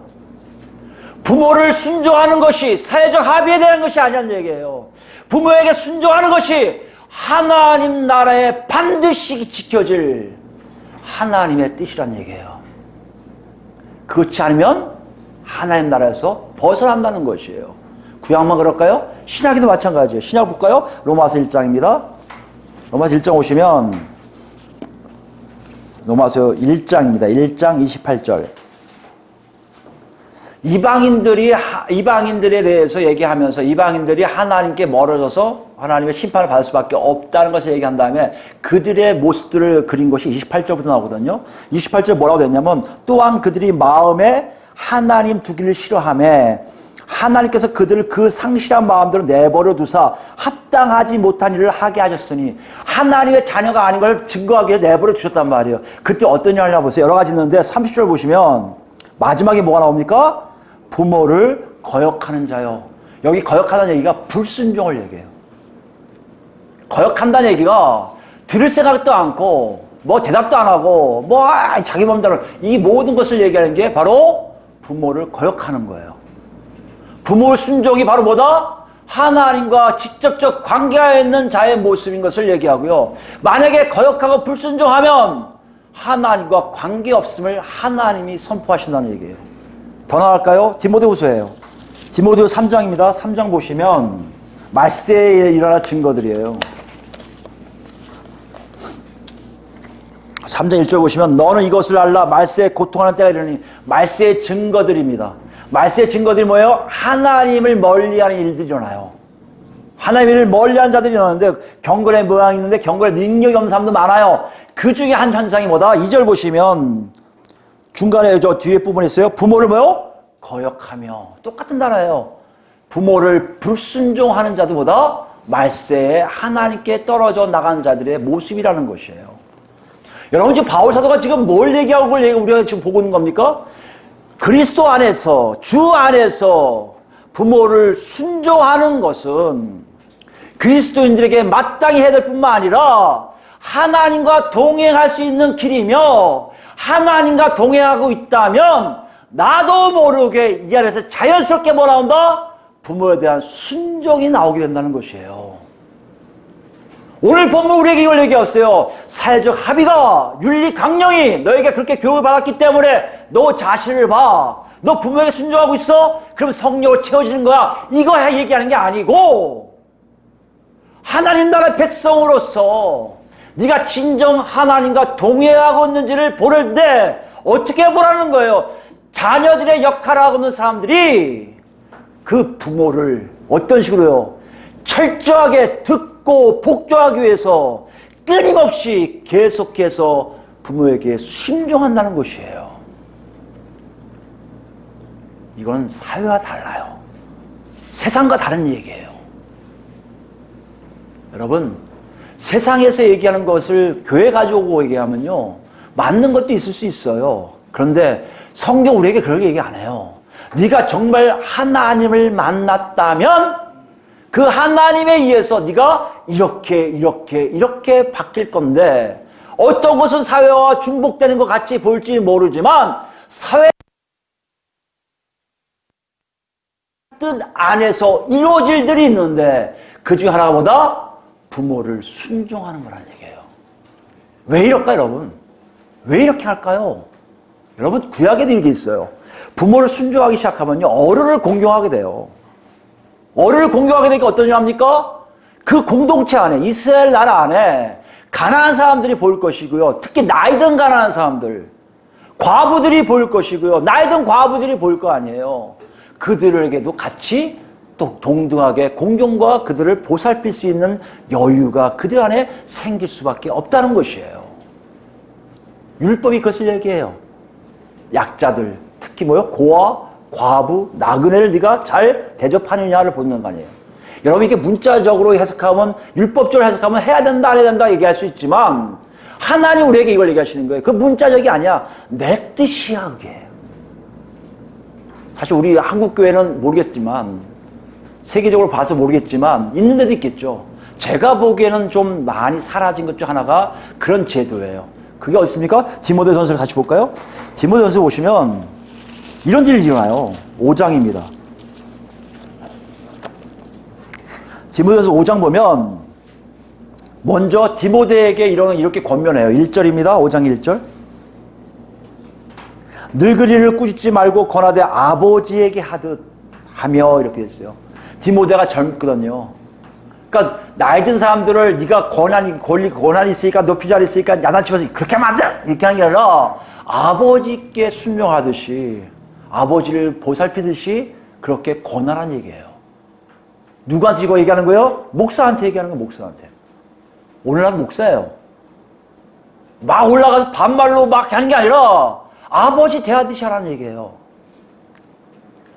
부모를 순종하는 것이 사회적 합의에 대한 것이 아니라는 얘기예요. 부모에게 순종하는 것이 하나님 나라에 반드시 지켜질 하나님의 뜻이란 얘기예요. 그렇지 않으면 하나님 나라에서 벗어난다는 것이에요. 구약만 그럴까요? 신약에도 마찬가지예요. 신약 볼까요? 로마서 1장입니다. 로마서 1장 오시면 로마서 1장입니다. 1장 28절. 이방인들에 대해서 얘기하면서 이방인들이 하나님께 멀어져서 하나님의 심판을 받을 수밖에 없다는 것을 얘기한 다음에 그들의 모습들을 그린 것이 28절부터 나오거든요. 28절 뭐라고 됐냐면 또한 그들이 마음에 하나님 두기를 싫어하며 하나님께서 그들을 그 상실한 마음대로 내버려 두사 합당하지 못한 일을 하게 하셨으니 하나님의 자녀가 아닌 걸 증거하기 위해 내버려 두셨단 말이에요. 그때 어떤 일을 하냐고 보세요. 여러 가지 있는데 30절 보시면 마지막에 뭐가 나옵니까? 부모를 거역하는 자요. 여기 거역하다는 얘기가 불순종을 얘기해요. 거역한다는 얘기가 들을 생각도 않고 뭐 대답도 안 하고 뭐 자기 마음대로 이 모든 것을 얘기하는 게 바로 부모를 거역하는 거예요. 부모의 순종이 바로 뭐다? 하나님과 직접적 관계가 있는 자의 모습인 것을 얘기하고요. 만약에 거역하고 불순종하면 하나님과 관계없음을 하나님이 선포하신다는 얘기예요. 더 나갈까요? 디모데후서예요. 디모데후서 3장입니다. 3장 보시면 말세에 일어날 증거들이에요. 3장 1절 보시면 너는 이것을 알라 말세에 고통하는 때가 이르니 말세의 증거들입니다. 말세의 증거들이 뭐예요? 하나님을 멀리하는 일들이 일어나요. 하나님을 멀리하는 자들이 일어나는데 경건의 모양이 있는데 경건의 능력이 없는 사람도 많아요. 그 중에 한 현상이 뭐다? 2절 보시면 중간에 저 뒤에 부분에 있어요. 부모를 뭐요? 거역하며. 똑같은 단어예요. 부모를 불순종하는 자들보다 말세에 하나님께 떨어져 나간 자들의 모습이라는 것이에요. 여러분 지금 바울 사도가 지금 뭘 얘기하고 그걸 우리가 지금 보고 있는 겁니까? 그리스도 안에서 주 안에서 부모를 순종하는 것은 그리스도인들에게 마땅히 해야 될 뿐만 아니라 하나님과 동행할 수 있는 길이며 하나님과 동행하고 있다면 나도 모르게 이 안에서 자연스럽게 뭐 나온다? 부모에 대한 순종이 나오게 된다는 것이에요. 오늘 본문 우리에게 이걸 얘기했어요. 사회적 합의가 윤리 강령이 너에게 그렇게 교육을 받았기 때문에 너 자신을 봐. 너 부모에게 순종하고 있어? 그럼 성령으로 채워지는 거야. 이거 얘기하는 게 아니고 하나님 나라의 백성으로서 네가 진정 하나님과 동행하고 있는지를 보는데 어떻게 보라는 거예요? 자녀들의 역할을 하고 있는 사람들이 그 부모를 어떤 식으로요? 철저하게 듣고 복종하기 위해서 끊임없이 계속해서 부모에게 순종한다는 것이에요. 이건 사회와 달라요. 세상과 다른 얘기예요. 여러분, 세상에서 얘기하는 것을 교회 가져오고 얘기하면요, 맞는 것도 있을 수 있어요. 그런데 성경 우리에게 그렇게 얘기 안 해요. 네가 정말 하나님을 만났다면 그 하나님에 의해서 네가 이렇게 바뀔 건데 어떤 것은 사회와 중복되는 것 같이 보일지 모르지만 사회 뜻 안에서 이루어질 일들이 있는데 그 중에 하나가 뭐다? 부모를 순종하는 거라는 얘기예요. 왜 이럴까요, 여러분? 왜 이렇게 할까요? 여러분, 구약에도 이렇게 있어요. 부모를 순종하기 시작하면요, 어른을 공경하게 돼요. 어른을 공경하게 되니까 어떤 일 합니까? 그 공동체 안에, 이스라엘 나라 안에 가난한 사람들이 보일 것이고요. 특히 나이든 가난한 사람들, 과부들이 보일 것이고요. 나이든 과부들이 보일 거 아니에요. 그들에게도 같이 또 동등하게 공경과 그들을 보살필 수 있는 여유가 그들 안에 생길 수밖에 없다는 것이에요. 율법이 그것을 얘기해요. 약자들, 특히 뭐요? 고아, 과부, 나그네를 네가 잘 대접하느냐를 보는 거 아니에요. 여러분, 이게 문자적으로 해석하면, 율법적으로 해석하면 해야 된다, 안 해야 된다 얘기할 수 있지만 하나님 우리에게 이걸 얘기하시는 거예요. 그 문자적이 아니야. 내 뜻이야, 그게. 사실 우리 한국 교회는 모르겠지만, 세계적으로 봐서 모르겠지만 있는 데도 있겠죠. 제가 보기에는 좀 많이 사라진 것 중 하나가 그런 제도예요. 그게 어디 있습니까? 디모데전서를 같이 볼까요? 디모데전서 보시면 이런 일이 일어나요. 5장입니다. 디모데전서 5장 보면 먼저 디모데에게 이렇게 권면해요. 1절입니다. 5장 1절. 늙은이를 꾸짖지 말고 권하되 아버지에게 하듯 하며 이렇게 됐어요. 디모데가 젊거든요. 그러니까 나이 든 사람들을 네가 권한이 있으니까 높이 잘 있으니까 야단치 마서 그렇게 하면 안 돼! 이렇게 하는 게 아니라 아버지께 순종하듯이 아버지를 보살피듯이 그렇게 권하라는 얘기예요. 누구한테 이거 얘기하는 거예요? 목사한테 얘기하는 거예요. 목사한테. 오늘날 목사예요. 막 올라가서 반말로 막 하는 게 아니라 아버지 대하듯이 하라는 얘기예요.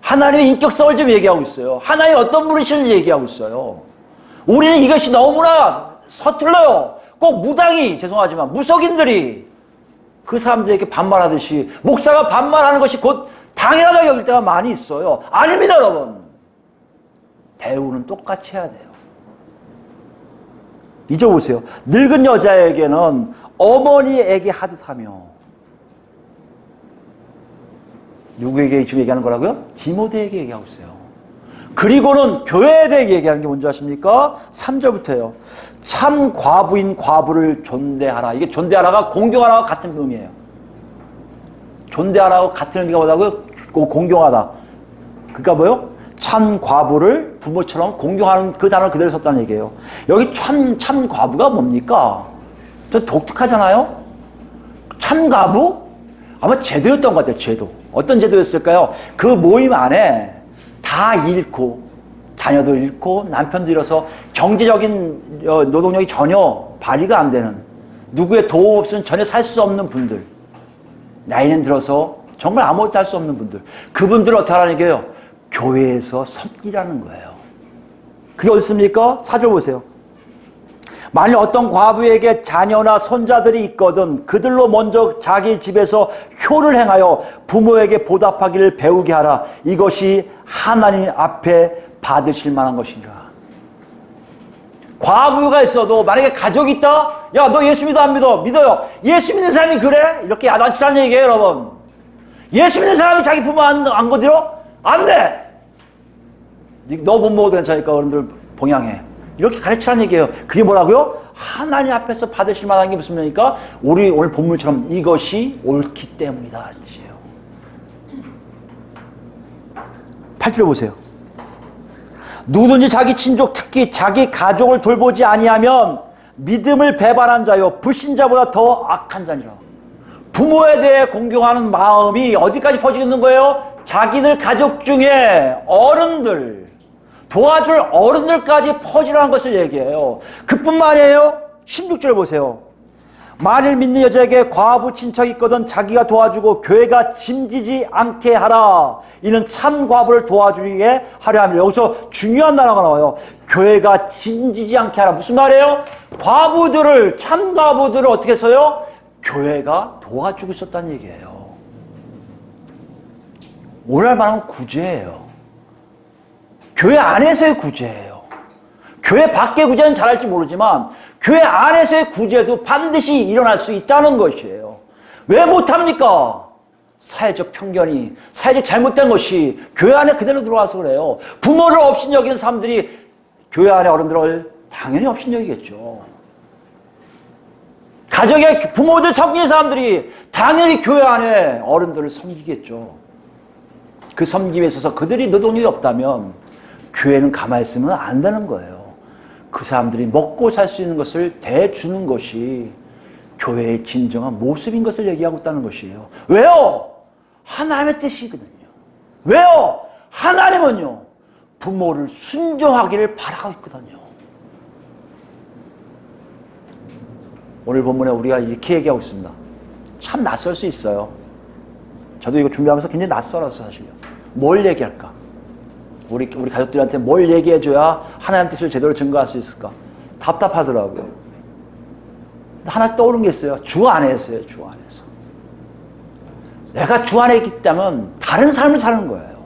하나님의 인격성을 좀 얘기하고 있어요. 하나님의 어떤 분이신지 얘기하고 있어요. 우리는 이것이 너무나 서툴러요. 꼭 무당이, 죄송하지만 무속인들이 그 사람들에게 반말하듯이 목사가 반말하는 것이 곧 당연하다고 여길 때가 많이 있어요. 아닙니다, 여러분. 대우는 똑같이 해야 돼요. 잊어보세요. 늙은 여자에게는 어머니에게 하듯 하며, 누구에게 지금 얘기하는 거라고요? 디모데에게 얘기하고 있어요. 그리고는 교회에 대해 얘기하는 게 뭔지 아십니까? 3절부터예요. 참 과부인 과부를 존대하라. 이게 존대하라가 공경하라와 같은 의미예요. 존대하라고 같은 의미가 뭐라고요? 공경하다. 그러니까 뭐요? 참 과부를 부모처럼 공경하는 그 단어를 그대로 썼다는 얘기예요. 여기 참 과부가 뭡니까? 좀 독특하잖아요? 참 과부? 아마 제도였던 것 같아요. 제도. 어떤 제도였을까요? 그 모임 안에 다 잃고 자녀도 잃고 남편도 잃어서 경제적인 노동력이 전혀 발휘가 안 되는 누구의 도움 없이는 전혀 살 수 없는 분들 나이는 들어서 정말 아무것도 할 수 없는 분들 그분들을 어떻게 하라는 얘기예요? 교회에서 섬기라는 거예요. 그게 어디 있습니까? 4절 보세요. 만일 어떤 과부에게 자녀나 손자들이 있거든 그들로 먼저 자기 집에서 효를 행하여 부모에게 보답하기를 배우게 하라. 이것이 하나님 앞에 받으실 만한 것이니라. 과부가 있어도 만약에 가족이 있다? 야, 너 예수 믿어 안 믿어? 믿어요. 예수 믿는 사람이 그래? 이렇게 야단치라는 얘기예요, 여러분. 예수 믿는 사람이 자기 부모 안 건드려? 안 돼! 너 못 먹어도 괜찮으니까 어른들 봉양해. 이렇게 가르치라는 얘기예요. 그게 뭐라고요? 하나님 앞에서 받으실 만한 게 무슨 말입니까? 우리 오늘 본문처럼 이것이 옳기 때문이다. 뜻이에요. 8절 보세요. 누구든지 자기 친족 특히 자기 가족을 돌보지 아니하면 믿음을 배반한 자요 불신자보다 더 악한 자니라. 부모에 대해 공경하는 마음이 어디까지 퍼지는 거예요? 자기들 가족 중에 어른들 도와줄 어른들까지 퍼지라는 것을 얘기해요. 그뿐만 아니에요. 16절 보세요. 만일 믿는 여자에게 과부 친척이 있거든 자기가 도와주고 교회가 짐지지 않게 하라. 이는 참 과부를 도와주게 하려 합니다. 여기서 중요한 단어가 나와요. 교회가 짐지지 않게 하라. 무슨 말이에요? 과부들을 참 과부들을 어떻게 했어요? 교회가 도와주고 있었다는 얘기예요. 오늘 말하면 구제예요. 교회 안에서의 구제예요. 교회 밖의 구제는 잘할지 모르지만 교회 안에서의 구제도 반드시 일어날 수 있다는 것이에요. 왜 못합니까? 사회적 편견이, 사회적 잘못된 것이 교회 안에 그대로 들어와서 그래요. 부모를 업신여기는 사람들이 교회 안에 어른들을 당연히 업신여기겠죠. 가정에 부모들 섬기는 사람들이 당연히 교회 안에 어른들을 섬기겠죠. 그 섬김에 있어서 그들이 노동력이 없다면 교회는 가만히 있으면 안 되는 거예요. 그 사람들이 먹고 살 수 있는 것을 대주는 것이 교회의 진정한 모습인 것을 얘기하고 있다는 것이에요. 왜요? 하나님의 뜻이거든요. 왜요? 하나님은요, 부모를 순종하기를 바라고 있거든요. 오늘 본문에 우리가 이렇게 얘기하고 있습니다. 참 낯설 수 있어요. 저도 이거 준비하면서 굉장히 낯설어서 사실요. 뭘 얘기할까? 우리 가족들한테 뭘 얘기해줘야 하나님 뜻을 제대로 증거할 수 있을까? 답답하더라고요. 하나 떠오른 게 있어요. 주 안에서요. 주 안에서. 내가 주 안에 있다면 다른 삶을 사는 거예요.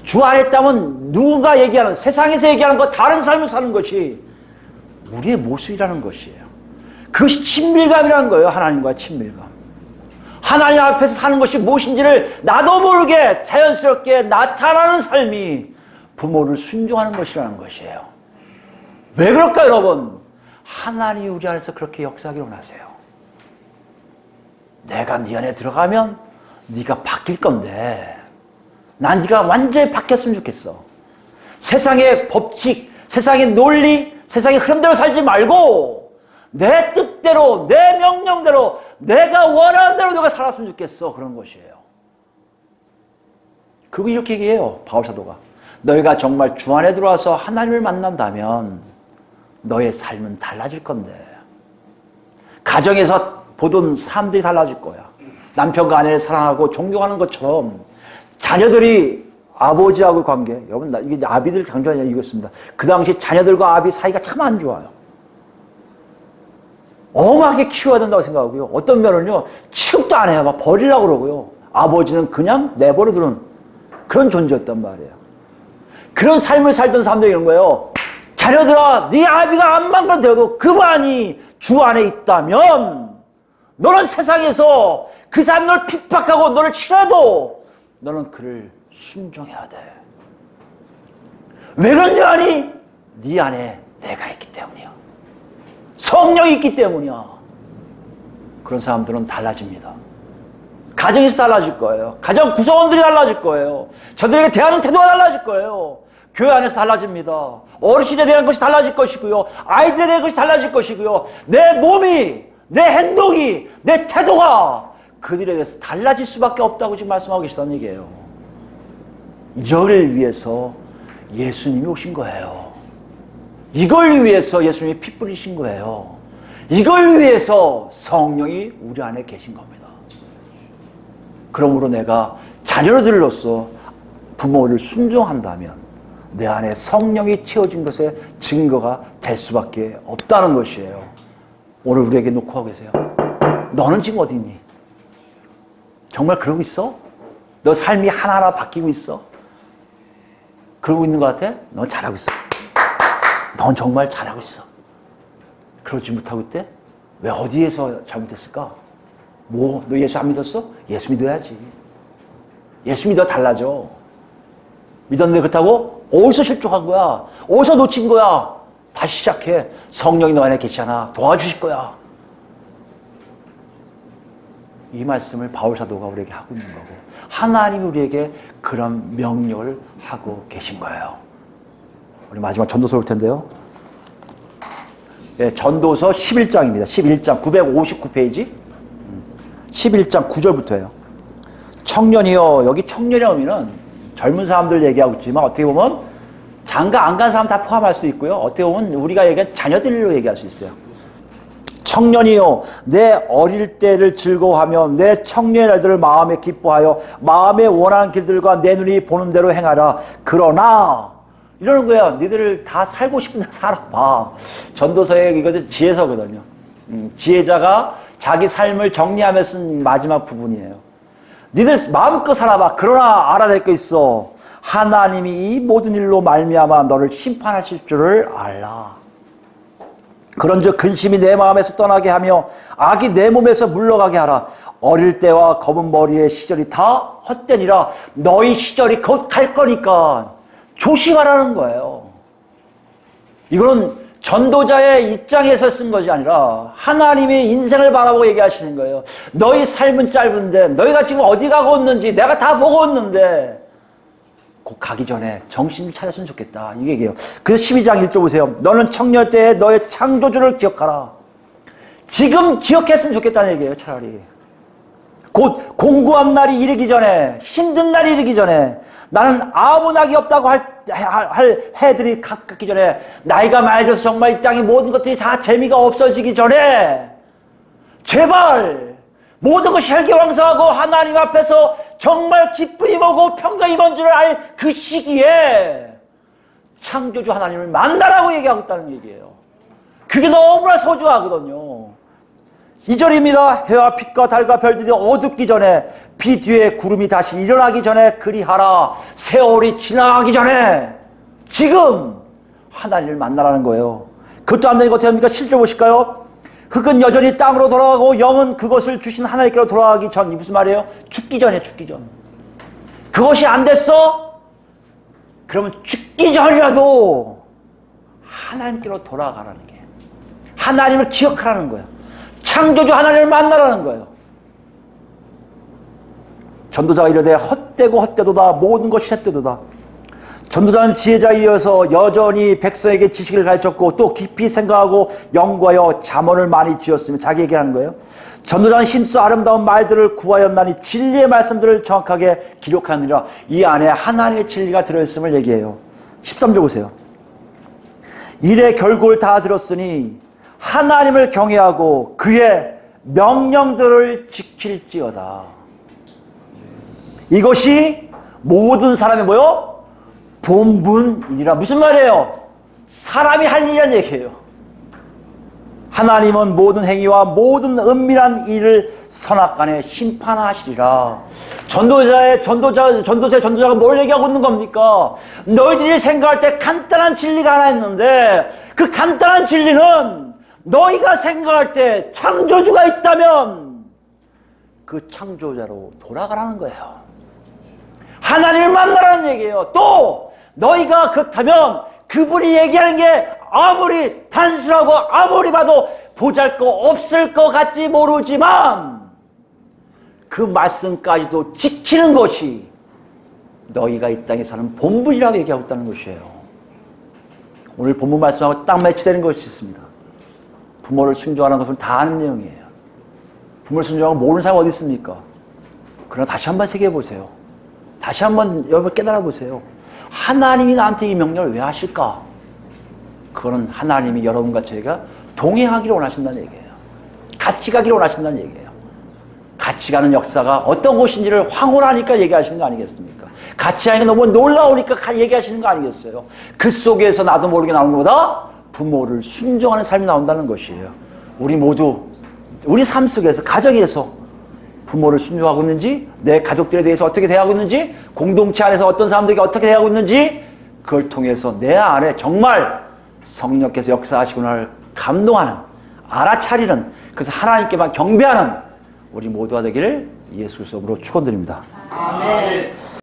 주 안에 있다면 누가 얘기하는 세상에서 얘기하는 것 다른 삶을 사는 것이 우리의 모습이라는 것이에요. 그것이 친밀감이라는 거예요. 하나님과의 친밀감. 하나님 앞에서 사는 것이 무엇인지를 나도 모르게 자연스럽게 나타나는 삶이 부모를 순종하는 것이라는 것이에요. 왜 그럴까요, 여러분? 하나님이 우리 안에서 그렇게 역사하기를 원하세요. 내가 네 안에 들어가면 네가 바뀔 건데 난 네가 완전히 바뀌었으면 좋겠어. 세상의 법칙, 세상의 논리, 세상의 흐름대로 살지 말고 내 뜻대로, 내 명령대로, 내가 원하는 대로 너가 살았으면 좋겠어. 그런 것이에요. 그리고 이렇게 얘기해요. 바울사도가. 너희가 정말 주 안에 들어와서 하나님을 만난다면 너의 삶은 달라질 건데 가정에서 보던 사람들이 달라질 거야. 남편과 아내를 사랑하고 존경하는 것처럼 자녀들이 아버지하고 관계, 여러분 이게 아비들 강조하냐 이거였습니다. 그 당시 자녀들과 아비 사이가 참 안 좋아요. 엄하게 키워야 된다고 생각하고요. 어떤 면은요, 취급도 안 해요. 막 버리려고 그러고요. 아버지는 그냥 내버려두는 그런 존재였단 말이에요. 그런 삶을 살던 사람들이 이런 거예요. 자녀들아, 네 아비가 암만 그래도 그만이 주 안에 있다면 너는 세상에서 그 사람이 너를 핍박하고 너를 치러도 너는 그를 순종해야 돼. 왜 그런 줄 아니? 네 안에 내가 있기 때문이야. 성령이 있기 때문이야. 그런 사람들은 달라집니다. 가정에서 달라질 거예요. 가정 구성원들이 달라질 거예요. 저들에게 대하는 태도가 달라질 거예요. 교회 안에서 달라집니다. 어르신에 대한 것이 달라질 것이고요. 아이들에 대한 것이 달라질 것이고요. 내 몸이, 내 행동이, 내 태도가 그들에 대해서 달라질 수밖에 없다고 지금 말씀하고 계시다는 얘기예요. 이를 위해서 예수님이 오신 거예요. 이걸 위해서 예수님이 피 뿌리신 거예요. 이걸 위해서 성령이 우리 안에 계신 겁니다. 그러므로 내가 자녀들로서 부모를 순종한다면 내 안에 성령이 채워진 것의 증거가 될 수밖에 없다는 것이에요. 오늘 우리에게 놓고 하고 계세요. 너는 지금 어디 있니? 정말 그러고 있어? 너 삶이 하나하나 바뀌고 있어? 그러고 있는 것 같아? 넌 잘하고 있어. 넌 정말 잘하고 있어. 그러지 못하고 있대? 왜 어디에서 잘못했을까? 뭐, 너 예수 안 믿었어? 예수 믿어야지. 예수 믿어 달라져. 믿었는데 그렇다고? 어디서 실족한 거야? 어디서 놓친 거야? 다시 시작해. 성령이 너 안에 계시잖아. 도와주실 거야. 이 말씀을 바울 사도가 우리에게 하고 있는 거고, 하나님이 우리에게 그런 명령을 하고 계신 거예요. 우리 마지막 전도서 올 텐데요. 네, 전도서 11장입니다. 11장 959페이지. 11장 9절부터예요. 청년이요. 여기 청년의 의미는 젊은 사람들 얘기하고 있지만 어떻게 보면 장가 안 간 사람 다 포함할 수 있고요. 어떻게 보면 우리가 얘기한 자녀들로 얘기할 수 있어요. 청년이요, 내 어릴 때를 즐거워하며 내 청년의 날들을 마음에 기뻐하여 마음에 원하는 길들과 내 눈이 보는 대로 행하라. 그러나 이러는 거야. 니들 다 살고 싶은데 살아봐. 전도서의 이것은 지혜서거든요. 지혜자가 자기 삶을 정리하며 쓴 마지막 부분이에요. 니들 마음껏 살아봐. 그러나 알아야 될 거 있어. 하나님이 이 모든 일로 말미암아 너를 심판하실 줄을 알라. 그런즉 근심이 내 마음에서 떠나게 하며 악이 내 몸에서 물러가게 하라. 어릴 때와 검은 머리의 시절이 다 헛되니라. 너희 시절이 곧 갈 거니까 조심하라는 거예요. 이거는 전도자의 입장에서 쓴 것이 아니라 하나님의 인생을 바라보고 얘기하시는 거예요. 너희 삶은 짧은데 너희가 지금 어디 가고 있는지 내가 다 보고 있는데 곧 가기 전에 정신을 차렸으면 좋겠다. 이 얘기예요. 그래서 12장 1절 보세요. 너는 청년 때에 너의 창조주를 기억하라. 지금 기억했으면 좋겠다는 얘기예요. 차라리. 곧 공고한 날이 이르기 전에, 힘든 날이 이르기 전에, 나는 아무 낙이 없다고 할 해들이 가깝기 전에, 나이가 많이 들어서 정말 이 땅의 모든 것들이 다 재미가 없어지기 전에 제발 모든 것이 혈기왕성하고 하나님 앞에서 정말 기쁨이 뭐고 평강이 뭔 줄을 알 그 시기에 창조주 하나님을 만나라고 얘기하고 있다는 얘기예요. 그게 너무나 소중하거든요. 2절입니다. 해와 빛과 달과 별들이 어둡기 전에, 비 뒤에 구름이 다시 일어나기 전에 그리하라. 세월이 지나가기 전에 지금 하나님을 만나라는 거예요. 그것도 안 되니까 어떻게 합니까? 실제 보실까요? 흙은 여전히 땅으로 돌아가고 영은 그것을 주신 하나님께로 돌아가기 전. 이 무슨 말이에요? 죽기 전이에요. 죽기 전. 그것이 안 됐어? 그러면 죽기 전이라도 하나님께로 돌아가라는 게, 하나님을 기억하라는 거예요. 창조주 하나님을 만나라는 거예요. 전도자가 이르되 헛되고 헛되도다. 모든 것이 헛되도다. 전도자는 지혜자에 이어서 여전히 백성에게 지식을 가르쳤고 또 깊이 생각하고 연구하여 잠언을 많이 지었으며 자기 얘기하는 거예요. 전도자는 힘써 아름다운 말들을 구하였나니 진리의 말씀들을 정확하게 기록하느니라. 이 안에 하나님의 진리가 들어있음을 얘기해요. 13절 보세요. 일의 결국을 다 들었으니 하나님을 경외하고 그의 명령들을 지킬지어다. 이것이 모든 사람의 뭐요? 본분이니라. 무슨 말이에요? 사람이 할 일이란 얘기예요. 하나님은 모든 행위와 모든 은밀한 일을 선악간에 심판하시리라. 전도서의 전도자가 뭘 얘기하고 있는 겁니까? 너희들이 생각할 때 간단한 진리가 하나 있는데 그 간단한 진리는 너희가 생각할 때 창조주가 있다면 그 창조자로 돌아가라는 거예요. 하나님을 만나라는 얘기예요. 또 너희가 그렇다면 그분이 얘기하는 게 아무리 단순하고 아무리 봐도 보잘것 것 같지 모르지만 그 말씀까지도 지키는 것이 너희가 이 땅에 사는 본분이라고 얘기하고 있다는 것이에요. 오늘 본문 말씀하고 딱 매치되는 것이 있습니다. 부모를 순종하는 것을 다 아는 내용이에요. 부모를 순종하고 모르는 사람이 어디 있습니까? 그러나 다시 한번 생각해 보세요. 다시 한번 여러분 깨달아 보세요. 하나님이 나한테 이 명령을 왜 하실까? 그거는 하나님이 여러분과 저희가 동행하기를 원하신다는 얘기예요. 같이 가기를 원하신다는 얘기예요. 같이 가는 역사가 어떤 곳인지를 황홀하니까 얘기하시는 거 아니겠습니까? 같이 하니까 너무 놀라우니까 얘기하시는 거 아니겠어요? 그 속에서 나도 모르게 나오는 것보다 부모를 순종하는 삶이 나온다는 것이에요. 우리 모두 우리 삶 속에서 가정에서 부모를 순종하고 있는지, 내 가족들에 대해서 어떻게 대하고 있는지, 공동체 안에서 어떤 사람들에게 어떻게 대하고 있는지, 그걸 통해서 내 안에 정말 성령께서 역사하시구나를 감동하는, 알아차리는, 그래서 하나님께만 경배하는 우리 모두가 되기를 예수 그리스도로 축원드립니다. 아멘.